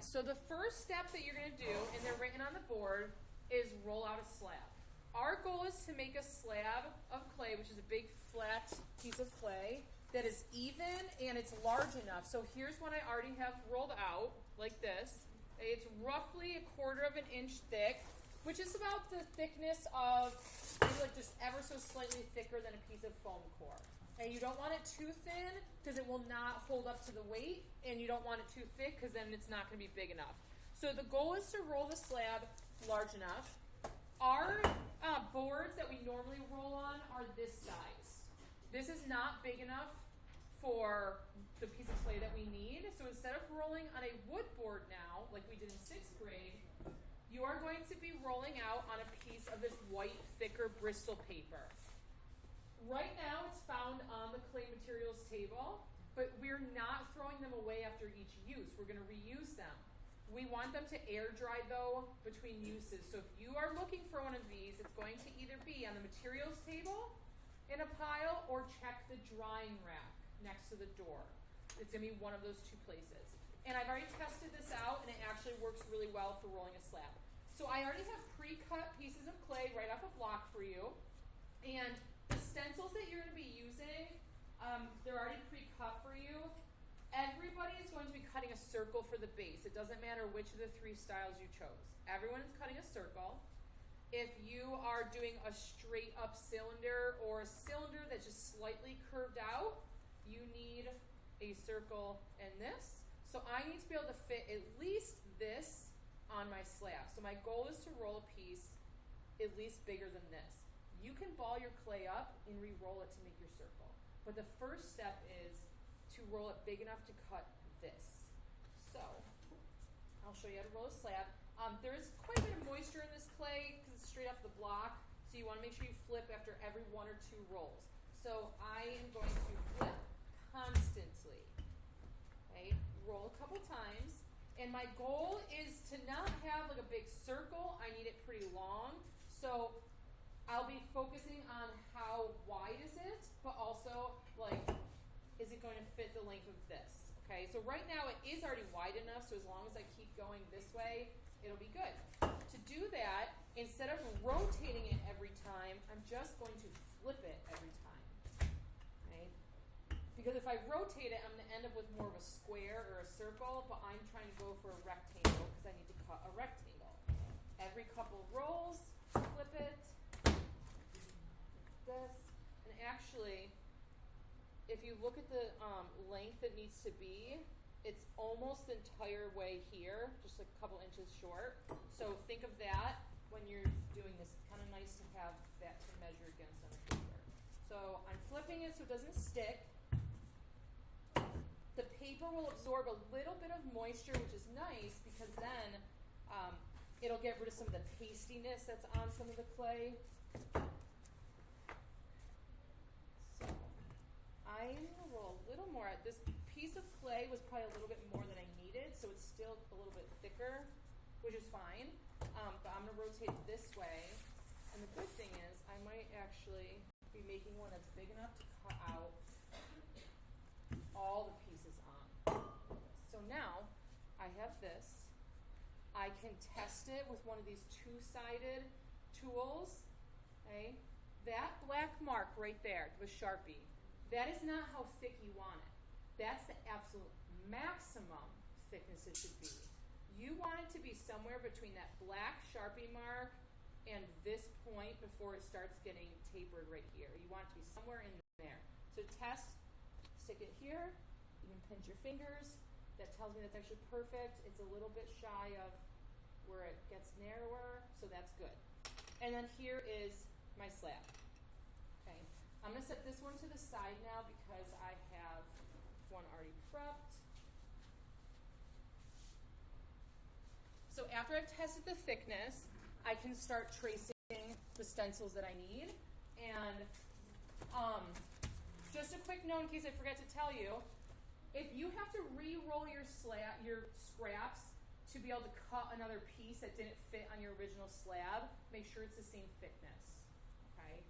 guys, so the first step that you're going to do, and they're written on the board, is roll out a slab. Our goal is to make a slab of clay, which is a big flat piece of clay that is even and it's large enough. So here's one I already have rolled out, like this. It's roughly 1/4 of an inch thick, which is about the thickness of, maybe like just ever so slightly thicker than a piece of foam core. And you don't want it too thin because it will not hold up to the weight, and you don't want it too thick because then it's not going to be big enough. So the goal is to roll the slab large enough. Our boards that we normally roll on are this size. This is not big enough for the piece of clay that we need. So instead of rolling on a wood board now, like we did in 6th grade, you are going to be rolling out on a piece of this white, thicker Bristol paper. Right now it's found on the clay materials table, but we're not throwing them away after each use. We're going to reuse them. We want them to air dry though between uses. So if you are looking for one of these, it's going to either be on the materials table in a pile or check the drying rack next to the door. It's going to be one of those two places. And I've already tested this out, and it actually works really well for rolling a slab. So I already have pre-cut pieces of clay right off a block for you. And the stencils that you're going to be using, they're already pre-cut for you. Everybody is going to be cutting a circle for the base. It doesn't matter which of the 3 styles you chose. Everyone is cutting a circle. If you are doing a straight up cylinder or a cylinder that's just slightly curved out, you need a circle and this. So I need to be able to fit at least this on my slab. So my goal is to roll a piece at least bigger than this. You can ball your clay up and re-roll it to make your circle. But the first step is to roll it big enough to cut this. So I'll show you how to roll a slab. There is quite a bit of moisture in this clay because it's straight off the block. So you want to make sure you flip after every 1 or 2 rolls. So I am going to flip constantly. Okay, roll a couple times. And my goal is to not have like a big circle. I need it pretty long. So I'll be focusing on how wide is it, but also like, is it going to fit the length of this? Okay, so right now it is already wide enough, so as long as I keep going this way, it'll be good. To do that, instead of rotating it every time, I'm just going to flip it every time. Okay? Because if I rotate it, I'm going to end up with more of a square or a circle, but I'm trying to go for a rectangle because I need to cut a rectangle. Every couple rolls, flip it, this, and actually, if you look at the length it needs to be, it's almost the entire way here, just a couple inches short. So think of that when you're doing this. It's kind of nice to have that to measure against on the paper. So I'm flipping it so it doesn't stick. The paper will absorb a little bit of moisture, which is nice because then it'll get rid of some of the pastiness that's on some of the clay. I'm going to roll a little more. This piece of clay was probably a little bit more than I needed, so it's still a little bit thicker, which is fine. But I'm going to rotate this way. And the good thing is I might actually be making one that's big enough to cut out all the pieces on. So now I have this. I can test it with one of these 2-sided tools. Okay? That black mark right there with Sharpie, that is not how thick you want it. That's the absolute maximum thickness it should be. You want it to be somewhere between that black Sharpie mark and this point before it starts getting tapered right here. You want it to be somewhere in there. So test, stick it here. You can pinch your fingers. That tells me that's actually perfect. It's a little bit shy of where it gets narrower, so that's good. And then here is my slab. Okay. I'm going to set this one to the side now because I have one already prepped. So after I've tested the thickness, I can start tracing the stencils that I need. And just a quick note in case I forget to tell you, if you have to re-roll your scraps to be able to cut another piece that didn't fit on your original slab, make sure it's the same thickness. Okay.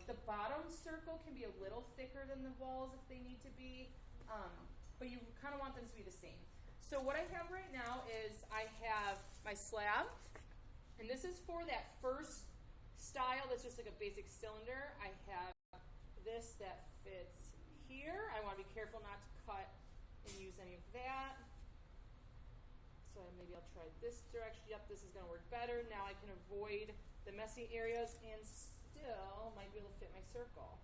The bottom circle can be a little thicker than the walls if they need to be, but you kind of want them to be the same. So what I have right now is I have my slab, and this is for that first style that's just like a basic cylinder. I have this that fits here. I want to be careful not to cut and use any of that. So maybe I'll try this direction. Yep, this is going to work better. Now I can avoid the messy areas and still might be able to fit my circle.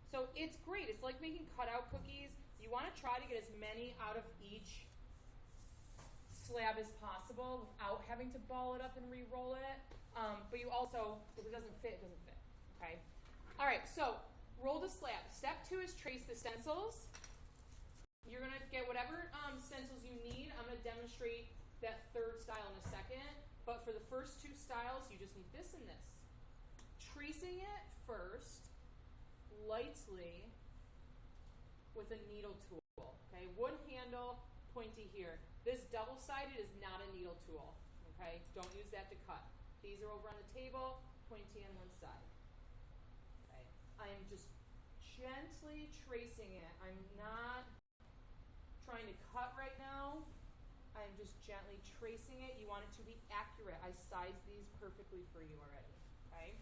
So it's great. It's like making cutout cookies. You want to try to get as many out of each slab as possible without having to ball it up and re-roll it. But you also, if it doesn't fit, it doesn't fit. Okay. All right. So roll the slab. Step 2 is trace the stencils. You're gonna get whatever stencils you need. I'm gonna demonstrate that third style in a second. But for the first 2 styles, you just need this and this. Tracing it first, lightly, with a needle tool. Okay. Wood handle, pointy here. This double-sided is not a needle tool, okay? Don't use that to cut. These are over on the table, pointy on one side. Okay. I am just gently tracing it. I'm not trying to cut right now. I'm just gently tracing it. You want it to be accurate. I sized these perfectly for you already, okay?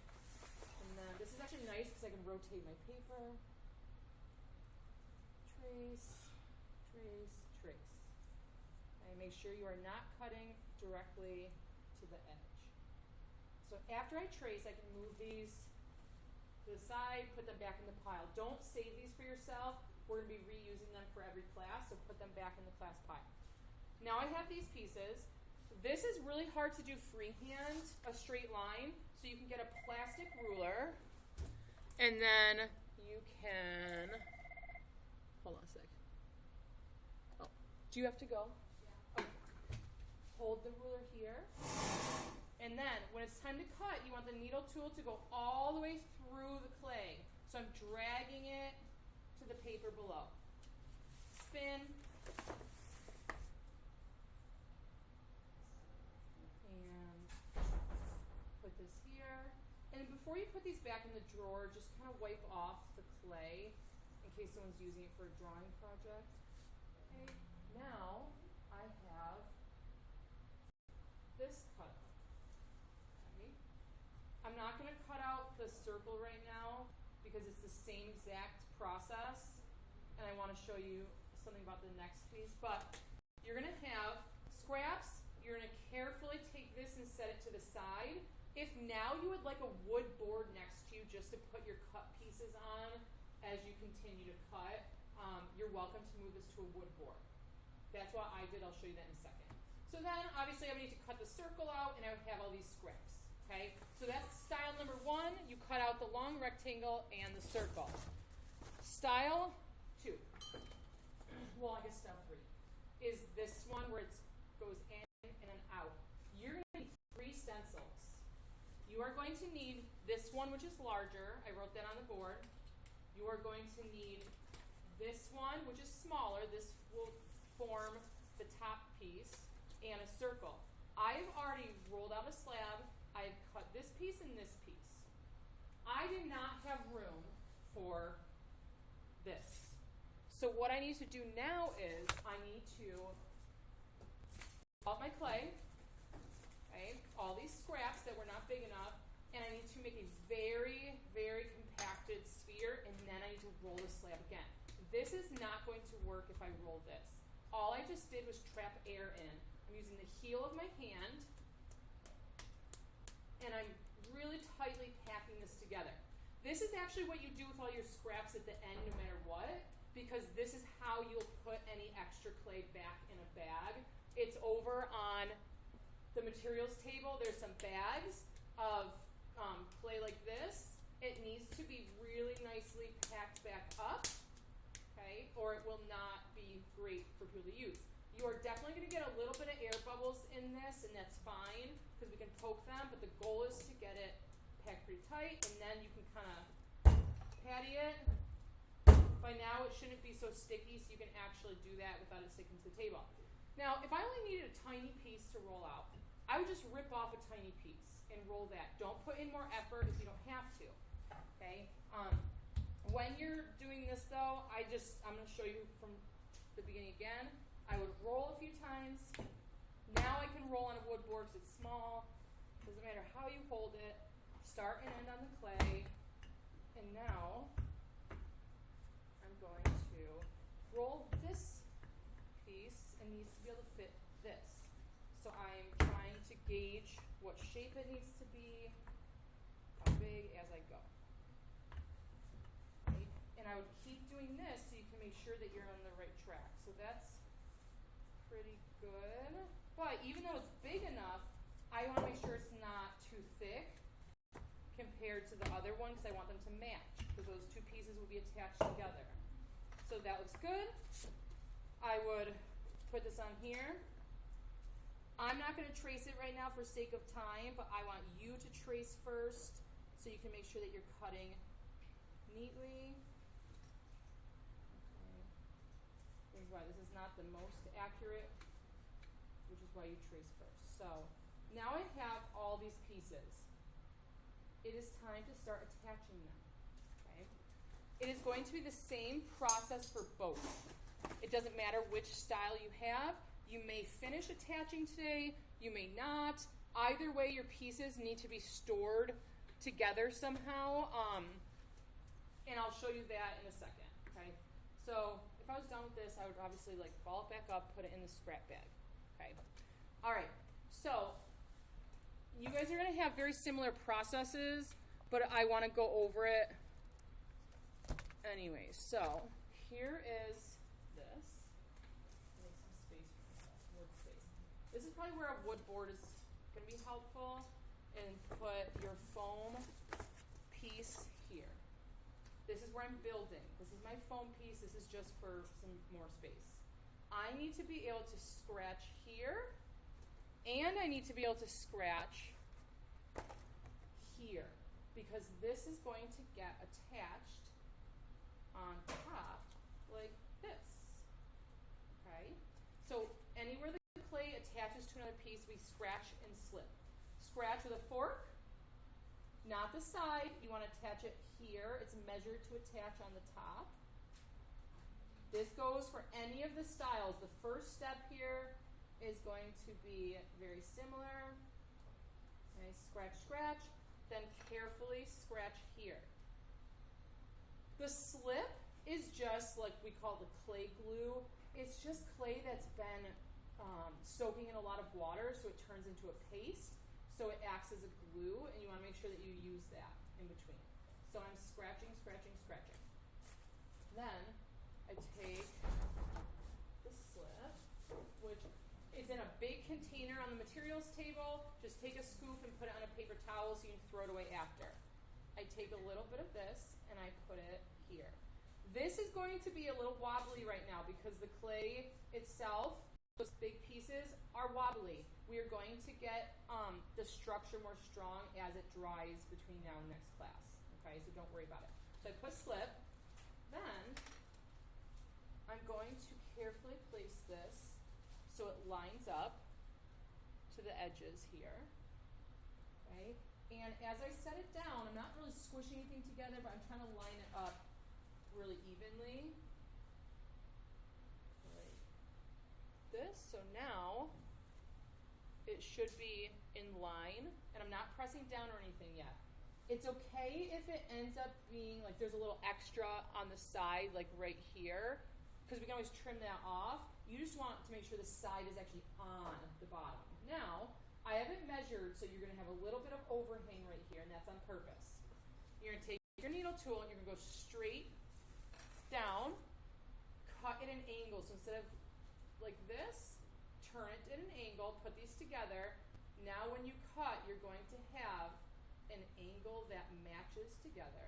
And then this is actually nice because I can rotate my paper. Trace, trace, trace. And make sure you are not cutting directly to the edge. So after I trace, I can move these to the side, put them back in the pile. Don't save these for yourself. We're going to be reusing them for every class, so put them back in the class pile. Now I have these pieces. This is really hard to do freehand, a straight line, so you can get a plastic ruler, and then you can, hold on a sec. Oh, do you have to go? Hold the ruler here, and then when it's time to cut, you want the needle tool to go all the way through the clay. So I'm dragging it to the paper below. Spin, and put this here. And then before you put these back in the drawer, just kind of wipe off the clay in case someone's using it for a drawing project. Okay, now I have this cut. Okay. I'm not going to cut out the circle right now because it's the same exact process, and I want to show you something about the next piece. But you're going to have scraps. You're going to carefully take this and set it to the side. If now you would like a wood board next to you just to put your cut pieces on as you continue to cut, you're welcome to move this to a wood board. That's what I did. I'll show you that in a second. So then, obviously, I would need to cut the circle out, and I would have all these scraps, okay? So that's style number 1. You cut out the long rectangle and the circle. Style 2, well, I guess style 3, is this one where it goes in and then out. You're going to need 3 stencils. You are going to need this one, which is larger. I wrote that on the board. You are going to need this one, which is smaller. This will form the top piece. And a circle. I've already rolled out a slab. I've cut this piece and this piece. I did not have room for this. So what I need to do now is I need to pull out my clay, okay, all these scraps that were not big enough, and I need to make a very, very compacted sphere, and then I need to roll the slab again. This is not going to work if I roll this. All I just did was trap air in. I'm using the heel of my hand, and I'm really tightly packing this together. This is actually what you do with all your scraps at the end no matter what, because this is how you'll put any extra clay back in a bag. It's over on the materials table. There's some bags of clay like this. It needs to be really nicely packed back up, okay, or it will not be great for people to use. You are definitely going to get a little bit of air bubbles in this, and that's fine because we can poke them, but the goal is to get it packed pretty tight, and then you can kind of patty it. By now it shouldn't be so sticky, so you can actually do that without it sticking to the table. Now, if I only needed a tiny piece to roll out, I would just rip off a tiny piece and roll that. Don't put in more effort if you don't have to, okay? When you're doing this though, I'm going to show you from the beginning again. I would roll a few times. Now I can roll on a wood board because it's small. Doesn't matter how you hold it. Start and end on the clay. And now I'm going to roll this piece and needs to be able to fit this. So I'm trying to gauge what shape it needs to be, how big as I go. Okay? And I would keep doing this so you can make sure that you're on the right track. So that's pretty good. But even though it's big enough, I want to make sure it's not too thick compared to the other one because I want them to match because those two pieces will be attached together. So that looks good. I would put this on here. I'm not going to trace it right now for sake of time, but I want you to trace first so you can make sure that you're cutting neatly. Okay. This is why this is not the most accurate, which is why you trace first. So now I have all these pieces. It is time to start attaching them. Okay? It is going to be the same process for both. It doesn't matter which style you have. You may finish attaching today, you may not. Either way, your pieces need to be stored together somehow. And I'll show you that in a second. Okay? So if I was done with this, I would obviously like ball it back up, put it in the scrap bag. Okay. All right. So you guys are going to have very similar processes, but I want to go over it anyway. So here is this. Make some space for myself, wood space. This is probably where a wood board is going to be helpful, and put your foam piece here. This is where I'm building. This is my foam piece. This is just for some more space. I need to be able to scratch here, and I need to be able to scratch here because this is going to get attached on top like this. Okay? So anywhere the clay attaches to another piece, we scratch and slip. Scratch with a fork, not the side. You want to attach it here. It's measured to attach on the top. This goes for any of the styles. The first step here is going to be very similar. Okay, scratch, scratch, then carefully scratch here. The slip is just like we call the clay glue. It's just clay that's been soaking in a lot of water, so it turns into a paste. So it acts as a glue, and you want to make sure that you use that in between. So I'm scratching, scratching, scratching. Then I take the slip, which is in a big container on the materials table. Just take a scoop and put it on a paper towel so you can throw it away after. I take a little bit of this and I put it here. This is going to be a little wobbly right now because the clay itself, those big pieces, are wobbly. We are going to get the structure more strong as it dries between now and next class. Okay, so don't worry about it. So I put slip. Then I'm going to carefully place this so it lines up to the edges here. Okay? And as I set it down, I'm not really squishing anything together, but I'm trying to line it up really evenly. Like this. So now it should be in line, and I'm not pressing down or anything yet. It's okay if it ends up being like there's a little extra on the side, like right here, because we can always trim that off. You just want to make sure the side is actually on the bottom. Now, I haven't measured, so you're going to have a little bit of overhang right here, and that's on purpose. You're going to take your needle tool, and you're going to go straight down, cut at an angle. So instead of like this, turn it at an angle, put these together. Now when you cut, you're going to have an angle that matches together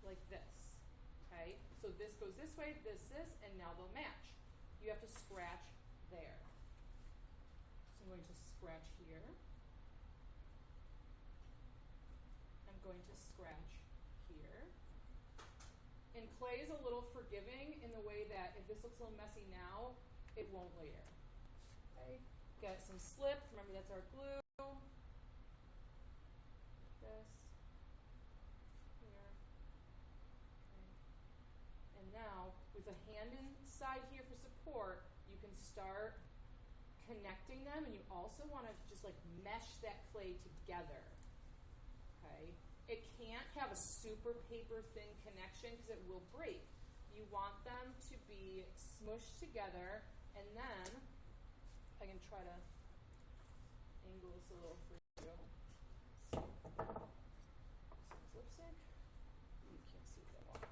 like this. Okay? So this goes this way, this, and now they'll match. You have to scratch there. So I'm going to scratch here. I'm going to scratch here. And clay is a little forgiving in the way that if this looks a little messy now, it won't later. Okay? Got some slip. Remember, that's our glue. This. Here. Okay. And now, with a hand inside here for support, you can start connecting them, and you also want to just like mesh that clay together. Okay? It can't have a super paper thin connection because it will break. You want them to be smushed together, and then I can try to angle this a little for you. Lipstick? You can't see it that well.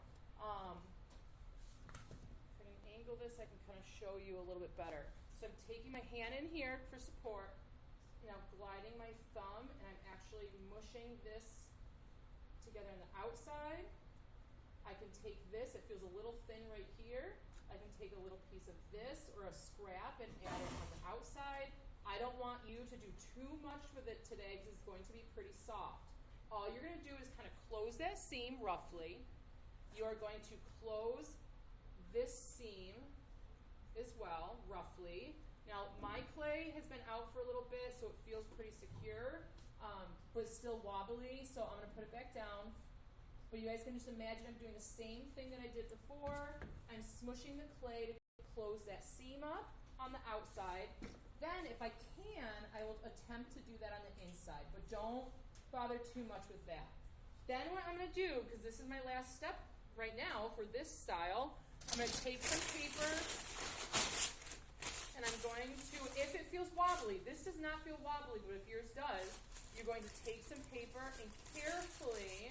If I can angle this, I can kind of show you a little bit better. So I'm taking my hand in here for support, now gliding my thumb, and I'm actually mushing this together on the outside. I can take this, it feels a little thin right here. I can take a little piece of this or a scrap and add it on the outside. I don't want you to do too much with it today because it's going to be pretty soft. All you're going to do is kind of close that seam roughly. You are going to close this seam as well, roughly. Now, my clay has been out for a little bit, so it feels pretty secure, but it's still wobbly, so I'm going to put it back down. But you guys can just imagine I'm doing the same thing that I did before. I'm smushing the clay to close that seam up on the outside. Then, if I can, I will attempt to do that on the inside, but don't bother too much with that. Then what I'm going to do, because this is my last step right now for this style, I'm going to take some paper, and I'm going to, if it feels wobbly, this does not feel wobbly, but if yours does, you're going to take some paper and carefully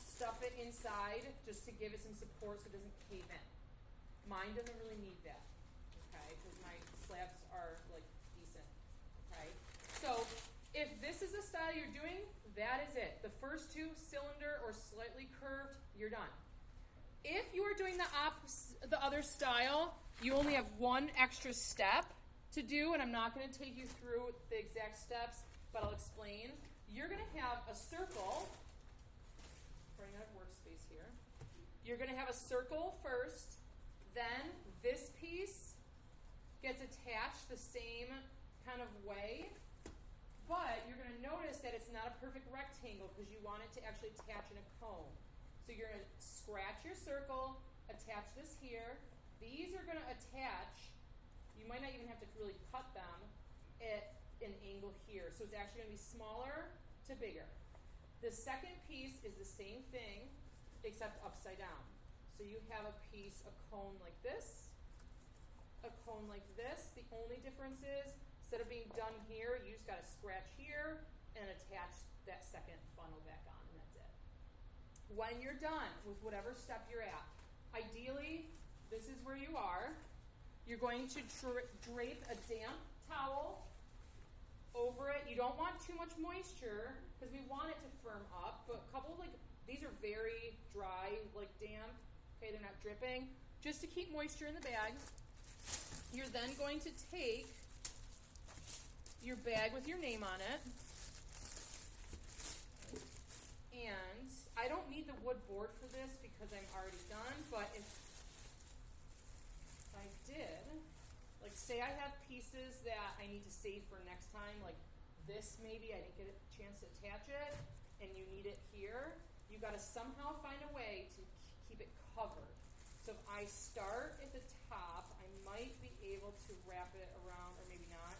stuff it inside just to give it some support so it doesn't cave in. Mine doesn't really need that, okay, because my slabs are like decent, okay? So if this is the style you're doing, that is it. The first two, cylinder or slightly curved, you're done. If you are doing the other style, you only have one extra step to do, and I'm not going to take you through the exact steps, but I'll explain. You're going to have a circle. Running out of workspace here. You're going to have a circle first, then this piece gets attached the same kind of way, but you're going to notice that it's not a perfect rectangle because you want it to actually attach in a cone. So you're going to scratch your circle, attach this here. These are going to attach, you might not even have to really cut them at an angle here. So it's actually going to be smaller to bigger. The second piece is the same thing, except upside down. So you have a piece, a cone like this, a cone like this. The only difference is, instead of being done here, you just got to scratch here and attach that second funnel back on, and that's it. When you're done with whatever step you're at, ideally, this is where you are. You're going to drape a damp towel over it. You don't want too much moisture because we want it to firm up, but a couple of these are very dry, like damp. Okay, they're not dripping. Just to keep moisture in the bag. You're then going to take your bag with your name on it. And I don't need the wood board for this because I'm already done, but if I did, like say I have pieces that I need to save for next time, like this maybe, I didn't get a chance to attach it, and you need it here, you gotta somehow find a way to keep it covered. So if I start at the top, I might be able to wrap it around, or maybe not.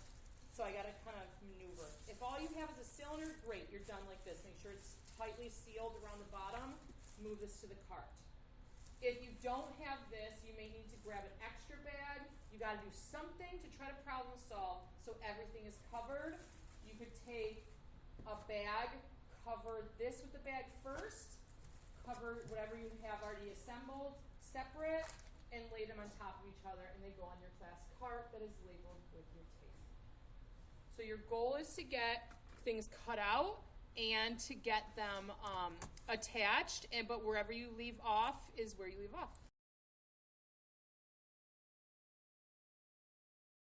So I gotta kind of maneuver. If all you have is a cylinder, great, you're done like this. Make sure it's tightly sealed around the bottom. Move this to the cart. If you don't have this, you may need to grab an extra bag. You gotta do something to try to problem solve so everything is covered. You could take a bag, cover this with the bag first, cover whatever you have already assembled, separate, and lay them on top of each other, and they go on your class cart that is labeled with your tape. So your goal is to get things cut out and to get them attached, but wherever you leave off is where you leave off.